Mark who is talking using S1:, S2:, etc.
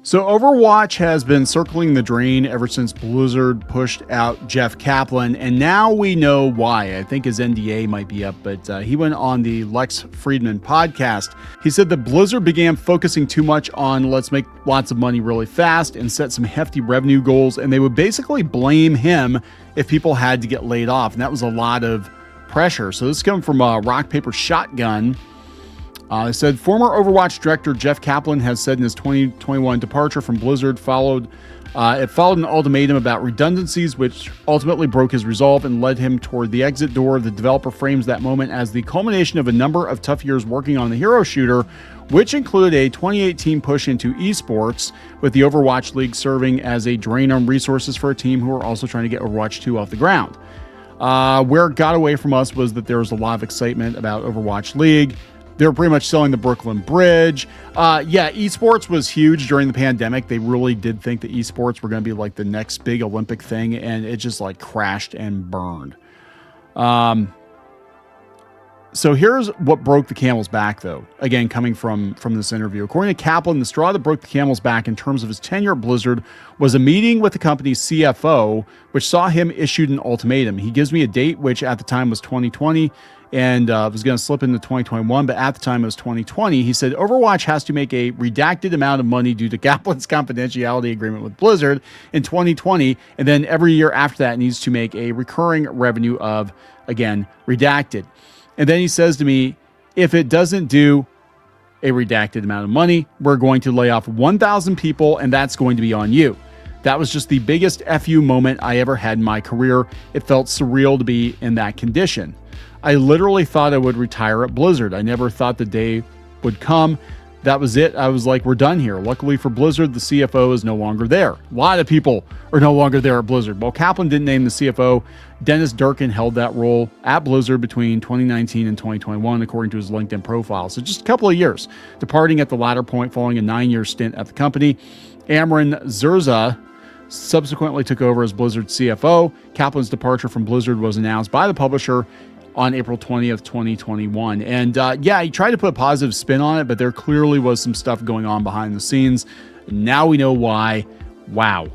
S1: So Overwatch has been circling the drain ever since Blizzard pushed out Jeff Kaplan, and now we know why. I think his NDA might be up, but he went on the Lex Fridman podcast. He said that Blizzard began focusing too much on let's make lots of money really fast and set some hefty revenue goals, and they would basically blame him if people had to get laid off, and that was a lot of pressure. So this is coming from Rock, Paper, Shotgun. It said former Overwatch director Jeff Kaplan has said in his 2021 departure from Blizzard followed an ultimatum about redundancies, which ultimately broke his resolve and led him toward the exit door. The developer frames that moment as the culmination of a number of tough years working on the hero shooter, which included a 2018 push into esports, with the Overwatch League serving as a drain on resources for a team who are also trying to get Overwatch 2 off the ground. Where it got away from us was that there was a lot of excitement about Overwatch League. They were pretty much selling the Brooklyn Bridge. Esports was huge during the pandemic. They really did think that esports were going to be like the next big Olympic thing, and it just like crashed and burned. So here's what broke the camel's back, though. Again, coming from this interview. According to Kaplan, the straw that broke the camel's back in terms of his tenure at Blizzard was a meeting with the company's CFO, which saw him issued an ultimatum. He gives me a date, which at the time was 2020, and was going to slip into 2021, but at the time it was 2020. He said Overwatch has to make a redacted amount of money due to Kaplan's confidentiality agreement with Blizzard in 2020, and then every year after that needs to make a recurring revenue of, again, redacted. And then he says to me, if it doesn't do a redacted amount of money, we're going to lay off 1,000 people, and that's going to be on you. That was just the biggest FU moment I ever had in my career. It felt surreal to be in that condition. I literally thought I would retire at Blizzard. I never thought the day would come. That was it. I was like, we're done here. Luckily for Blizzard, the CFO is no longer there. A lot of people are no longer there at Blizzard. While Kaplan didn't name the CFO, Dennis Durkin held that role at Blizzard between 2019 and 2021, according to his LinkedIn profile. So just a couple of years, departing at the latter point following a 9-year stint at the company. Amron Zerza subsequently took over as Blizzard's CFO. Kaplan's departure from Blizzard was announced by the publisher on April 20th, 2021. And he tried to put a positive spin on it, but there clearly was some stuff going on behind the scenes. Now we know why. Wow.